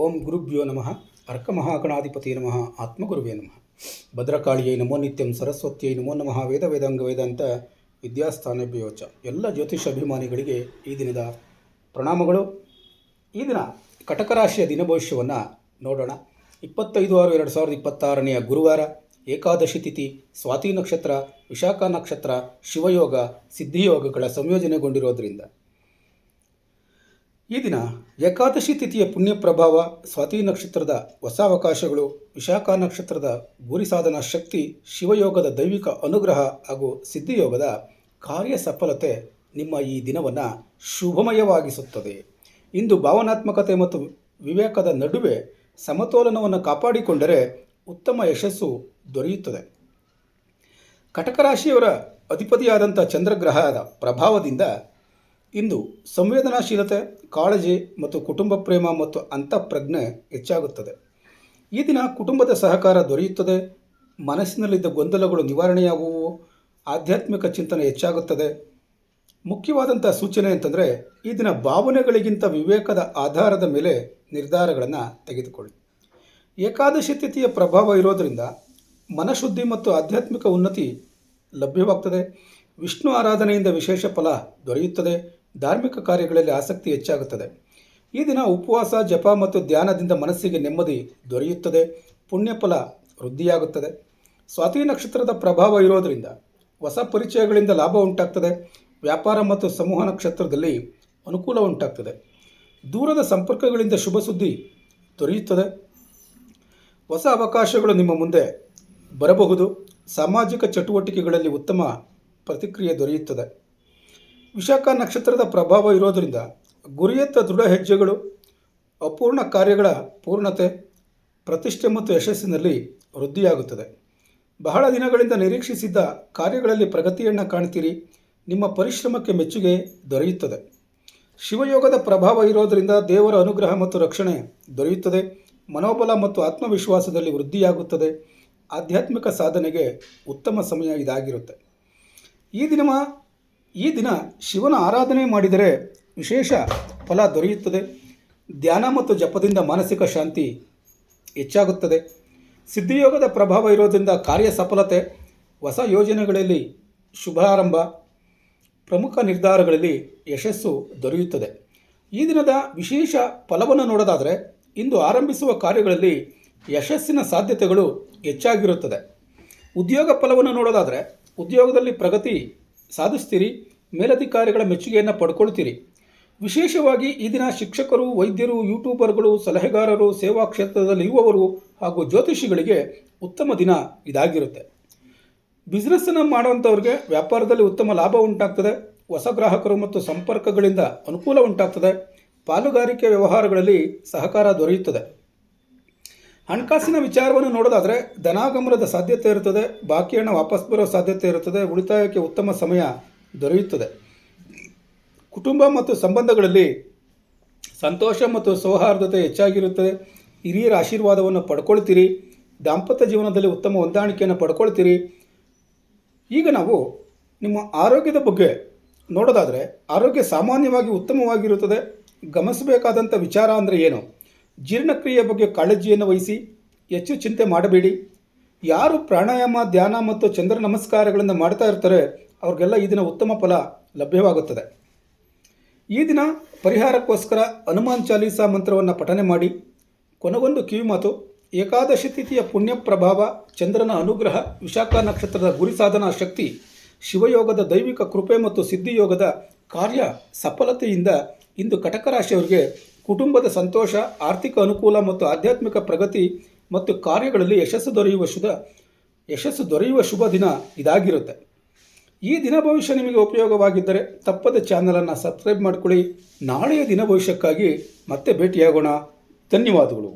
ಓಂ ಗುರುಭ್ಯೋ ನಮಃ ಅರ್ಕಮಹಾಗಣಾಧಿಪತಿ ನಮಃ ಆತ್ಮಗುರುವೇ ನಮಃ ಭದ್ರಕಾಳಿಯೈ ನಮೋ ನಿತ್ಯಂ ಸರಸ್ವತ್ಯೈ ನಮೋ ನಮಃ ವೇದ ವೇದಾಂಗ ವೇದಾಂತ ವಿದ್ಯಾಸ್ಥಾನಭ್ಯೋಚ. ಎಲ್ಲ ಜ್ಯೋತಿಷ ಅಭಿಮಾನಿಗಳಿಗೆ ಈ ದಿನದ ಪ್ರಣಾಮಗಳು. ಈ ದಿನ ಕಟಕ ರಾಶಿಯ ದಿನ ಭವಿಷ್ಯವನ್ನು ನೋಡೋಣ. 25/6/2026 ಗುರುವಾರ, ಏಕಾದಶಿ ತಿಥಿ, ಸ್ವಾತಿ ನಕ್ಷತ್ರ, ವಿಶಾಖ ನಕ್ಷತ್ರ, ಶಿವಯೋಗ, ಸಿದ್ಧಿಯೋಗಗಳ ಸಂಯೋಜನೆಗೊಂಡಿರೋದ್ರಿಂದ ಈ ದಿನ ಏಕಾದಶಿ ತಿಥಿಯ ಪುಣ್ಯ ಪ್ರಭಾವ, ಸ್ವಾತಿ ನಕ್ಷತ್ರದ ಹೊಸ ಅವಕಾಶಗಳು, ವಿಶಾಖ ನಕ್ಷತ್ರದ ಗುರಿ ಸಾಧನಾ ಶಕ್ತಿ, ಶಿವಯೋಗದ ದೈವಿಕ ಅನುಗ್ರಹ ಹಾಗೂ ಸಿದ್ಧಿಯೋಗದ ಕಾರ್ಯ ಸಫಲತೆ ನಿಮ್ಮ ಈ ದಿನವನ್ನು ಶುಭಮಯವಾಗಿಸುತ್ತದೆ. ಇಂದು ಭಾವನಾತ್ಮಕತೆ ಮತ್ತು ವಿವೇಕದ ನಡುವೆ ಸಮತೋಲನವನ್ನು ಕಾಪಾಡಿಕೊಂಡರೆ ಉತ್ತಮ ಯಶಸ್ಸು ದೊರೆಯುತ್ತದೆ. ಕಟಕ ರಾಶಿಯವರ ಅಧಿಪತಿಯಾದಂಥ ಚಂದ್ರಗ್ರಹದ ಪ್ರಭಾವದಿಂದ ಇಂದು ಸಂವೇದನಾಶೀಲತೆ, ಕಾಳಜಿ ಮತ್ತು ಕುಟುಂಬ ಪ್ರೇಮ ಮತ್ತು ಅಂತಃಪ್ರಜ್ಞೆ ಹೆಚ್ಚಾಗುತ್ತದೆ. ಈ ದಿನ ಕುಟುಂಬದ ಸಹಕಾರ ದೊರೆಯುತ್ತದೆ. ಮನಸ್ಸಿನಲ್ಲಿದ್ದ ಗೊಂದಲಗಳು ನಿವಾರಣೆಯಾಗುವು. ಆಧ್ಯಾತ್ಮಿಕ ಚಿಂತನೆ ಹೆಚ್ಚಾಗುತ್ತದೆ. ಮುಖ್ಯವಾದಂಥ ಸೂಚನೆ ಅಂತಂದರೆ, ಈ ದಿನ ಭಾವನೆಗಳಿಗಿಂತ ವಿವೇಕದ ಆಧಾರದ ಮೇಲೆ ನಿರ್ಧಾರಗಳನ್ನು ತೆಗೆದುಕೊಳ್ಳಿ. ಏಕಾದಶಿ ತಿಥಿಯ ಪ್ರಭಾವ ಇರೋದರಿಂದ ಮನಶುದ್ಧಿ ಮತ್ತು ಆಧ್ಯಾತ್ಮಿಕ ಉನ್ನತಿ ಲಭ್ಯವಾಗ್ತದೆ. ವಿಷ್ಣು ಆರಾಧನೆಯಿಂದ ವಿಶೇಷ ಫಲ ದೊರೆಯುತ್ತದೆ. ಧಾರ್ಮಿಕ ಕಾರ್ಯಗಳಲ್ಲಿ ಆಸಕ್ತಿ ಹೆಚ್ಚಾಗುತ್ತದೆ. ಈ ದಿನ ಉಪವಾಸ, ಜಪ ಮತ್ತು ಧ್ಯಾನದಿಂದ ಮನಸ್ಸಿಗೆ ನೆಮ್ಮದಿ ದೊರೆಯುತ್ತದೆ. ಪುಣ್ಯಫಲ ವೃದ್ಧಿಯಾಗುತ್ತದೆ. ಸ್ವಾತಿ ನಕ್ಷತ್ರದ ಪ್ರಭಾವ ಇರೋದರಿಂದ ಹೊಸ ಪರಿಚಯಗಳಿಂದ ಲಾಭ ಉಂಟಾಗ್ತದೆ. ವ್ಯಾಪಾರ ಮತ್ತು ಸಮೂಹ ನಕ್ಷತ್ರದಲ್ಲಿ ಅನುಕೂಲ ಉಂಟಾಗ್ತದೆ. ದೂರದ ಸಂಪರ್ಕಗಳಿಂದ ಶುಭ ಸುದ್ದಿ ದೊರೆಯುತ್ತದೆ. ಹೊಸ ಅವಕಾಶಗಳು ನಿಮ್ಮ ಮುಂದೆ ಬರಬಹುದು. ಸಾಮಾಜಿಕ ಚಟುವಟಿಕೆಗಳಲ್ಲಿ ಉತ್ತಮ ಪ್ರತಿಕ್ರಿಯೆ ದೊರೆಯುತ್ತದೆ. ವಿಶಾಖ ನಕ್ಷತ್ರದ ಪ್ರಭಾವ ಇರೋದರಿಂದ ಗುರಿಯತ್ತ ದೃಢ ಹೆಜ್ಜೆಗಳು, ಅಪೂರ್ಣ ಕಾರ್ಯಗಳ ಪೂರ್ಣತೆ, ಪ್ರತಿಷ್ಠೆ ಮತ್ತು ಯಶಸ್ಸಿನಲ್ಲಿ ವೃದ್ಧಿಯಾಗುತ್ತದೆ. ಬಹಳ ದಿನಗಳಿಂದ ನಿರೀಕ್ಷಿಸಿದ್ದ ಕಾರ್ಯಗಳಲ್ಲಿ ಪ್ರಗತಿಯನ್ನು ಕಾಣ್ತೀರಿ. ನಿಮ್ಮ ಪರಿಶ್ರಮಕ್ಕೆ ಮೆಚ್ಚುಗೆ ದೊರೆಯುತ್ತದೆ. ಶಿವಯೋಗದ ಪ್ರಭಾವ ಇರೋದರಿಂದ ದೇವರ ಅನುಗ್ರಹ ಮತ್ತು ರಕ್ಷಣೆ ದೊರೆಯುತ್ತದೆ. ಮನೋಬಲ ಮತ್ತು ಆತ್ಮವಿಶ್ವಾಸದಲ್ಲಿ ವೃದ್ಧಿಯಾಗುತ್ತದೆ. ಆಧ್ಯಾತ್ಮಿಕ ಸಾಧನೆಗೆ ಉತ್ತಮ ಸಮಯ ಇದಾಗಿರುತ್ತೆ. ಈ ದಿನ ಶಿವನ ಆರಾಧನೆ ಮಾಡಿದರೆ ವಿಶೇಷ ಫಲ ದೊರೆಯುತ್ತದೆ. ಧ್ಯಾನ ಮತ್ತು ಜಪದಿಂದ ಮಾನಸಿಕ ಶಾಂತಿ ಹೆಚ್ಚಾಗುತ್ತದೆ. ಸಿದ್ಧಿಯೋಗದ ಪ್ರಭಾವ ಇರೋದರಿಂದ ಕಾರ್ಯ ಸಫಲತೆ, ಹೊಸ ಯೋಜನೆಗಳಲ್ಲಿ ಶುಭಾರಂಭ, ಪ್ರಮುಖ ನಿರ್ಧಾರಗಳಲ್ಲಿ ಯಶಸ್ಸು ದೊರೆಯುತ್ತದೆ. ಈ ದಿನದ ವಿಶೇಷ ಫಲವನ್ನು ನೋಡೋದಾದರೆ, ಇಂದು ಆರಂಭಿಸುವ ಕಾರ್ಯಗಳಲ್ಲಿ ಯಶಸ್ಸಿನ ಸಾಧ್ಯತೆಗಳು ಹೆಚ್ಚಾಗಿರುತ್ತದೆ. ಉದ್ಯೋಗ ಫಲವನ್ನು ನೋಡೋದಾದರೆ, ಉದ್ಯೋಗದಲ್ಲಿ ಪ್ರಗತಿ ಸಾಧಿಸ್ತೀರಿ. ಮೇಲಧಿಕಾರಿಗಳ ಮೆಚ್ಚುಗೆಯನ್ನು ಪಡ್ಕೊಳ್ತೀರಿ. ವಿಶೇಷವಾಗಿ ಈ ದಿನ ಶಿಕ್ಷಕರು, ವೈದ್ಯರು, ಯೂಟ್ಯೂಬರ್ಗಳು, ಸಲಹೆಗಾರರು, ಸೇವಾ ಕ್ಷೇತ್ರದಲ್ಲಿ ಇರುವವರು ಹಾಗೂ ಜ್ಯೋತಿಷಿಗಳಿಗೆ ಉತ್ತಮ ದಿನ ಇದಾಗಿರುತ್ತೆ. ಬಿಸ್ನೆಸ್ಸನ್ನು ಮಾಡುವಂಥವ್ರಿಗೆ ವ್ಯಾಪಾರದಲ್ಲಿ ಉತ್ತಮ ಲಾಭ ಉಂಟಾಗ್ತದೆ. ಹೊಸ ಗ್ರಾಹಕರು ಮತ್ತು ಸಂಪರ್ಕಗಳಿಂದ ಅನುಕೂಲ ಉಂಟಾಗ್ತದೆ. ಪಾಲುಗಾರಿಕೆ ವ್ಯವಹಾರಗಳಲ್ಲಿ ಸಹಕಾರ ದೊರೆಯುತ್ತದೆ. ಹಣಕಾಸಿನ ವಿಚಾರವನ್ನು ನೋಡೋದಾದರೆ, ಧನಾಗಮನದ ಸಾಧ್ಯತೆ ಇರುತ್ತದೆ. ಬಾಕಿ ಹಣ ವಾಪಸ್ ಬರೋ ಸಾಧ್ಯತೆ ಇರುತ್ತದೆ. ಉಳಿತಾಯಕ್ಕೆ ಉತ್ತಮ ಸಮಯ ದೊರೆಯುತ್ತದೆ. ಕುಟುಂಬ ಮತ್ತು ಸಂಬಂಧಗಳಲ್ಲಿ ಸಂತೋಷ ಮತ್ತು ಸೌಹಾರ್ದತೆ ಹೆಚ್ಚಾಗಿರುತ್ತದೆ. ಹಿರಿಯರ ಆಶೀರ್ವಾದವನ್ನು ಪಡ್ಕೊಳ್ತೀರಿ. ದಾಂಪತ್ಯ ಜೀವನದಲ್ಲಿ ಉತ್ತಮ ಹೊಂದಾಣಿಕೆಯನ್ನು ಪಡ್ಕೊಳ್ತೀರಿ. ಈಗ ನಾವು ನಿಮ್ಮ ಆರೋಗ್ಯದ ಬಗ್ಗೆ ನೋಡೋದಾದರೆ, ಆರೋಗ್ಯ ಸಾಮಾನ್ಯವಾಗಿ ಉತ್ತಮವಾಗಿರುತ್ತದೆ. ಗಮನಿಸಬೇಕಾದಂಥ ವಿಚಾರ ಅಂದರೆ ಏನು? ಜೀರ್ಣಕ್ರಿಯೆ ಬಗ್ಗೆ ಕಾಳಜಿಯನ್ನು ವಹಿಸಿ. ಹೆಚ್ಚು ಚಿಂತೆ ಮಾಡಬೇಡಿ. ಯಾರು ಪ್ರಾಣಾಯಾಮ, ಧ್ಯಾನ ಮತ್ತು ಚಂದ್ರ ನಮಸ್ಕಾರಗಳನ್ನು ಮಾಡ್ತಾ ಇರ್ತಾರೆ ಅವ್ರಿಗೆಲ್ಲ ಈ ದಿನ ಉತ್ತಮ ಫಲ ಲಭ್ಯವಾಗುತ್ತದೆ. ಈ ದಿನ ಪರಿಹಾರಕ್ಕೋಸ್ಕರ ಹನುಮಾನ್ ಚಾಲೀಸಾ ಮಂತ್ರವನ್ನು ಪಠನೆ ಮಾಡಿ. ಕೊನೆಗೊಂದು ಕಿವಿಮಾತು: ಏಕಾದಶಿ ತಿಥಿಯ ಪುಣ್ಯ ಪ್ರಭಾವ, ಚಂದ್ರನ ಅನುಗ್ರಹ, ವಿಶಾಖ ನಕ್ಷತ್ರದ ಗುರಿ ಸಾಧನಾ ಶಕ್ತಿ, ಶಿವಯೋಗದ ದೈವಿಕ ಕೃಪೆ ಮತ್ತು ಸಿದ್ಧಿಯೋಗದ ಕಾರ್ಯ ಸಫಲತೆಯಿಂದ ಇಂದು ಕಟಕ ರಾಶಿಯವರಿಗೆ ಕುಟುಂಬದ ಸಂತೋಷ, ಆರ್ಥಿಕ ಅನುಕೂಲ ಮತ್ತು ಆಧ್ಯಾತ್ಮಿಕ ಪ್ರಗತಿ ಮತ್ತು ಕಾರ್ಯಗಳಲ್ಲಿ ಯಶಸ್ಸು ದೊರೆಯುವ ಶುಭ ದಿನ ಇದಾಗಿರುತ್ತೆ. ಈ ದಿನ ಭವಿಷ್ಯ ನಿಮಗೆ ಉಪಯೋಗವಾಗಿದ್ದರೆ ತಪ್ಪದೆ ಚಾನಲನ್ನು ಸಬ್ಸ್ಕ್ರೈಬ್ ಮಾಡಿಕೊಳ್ಳಿ. ನಾಳೆಯ ದಿನ ಭವಿಷ್ಯಕ್ಕಾಗಿ ಮತ್ತೆ ಭೇಟಿಯಾಗೋಣ. ಧನ್ಯವಾದಗಳು.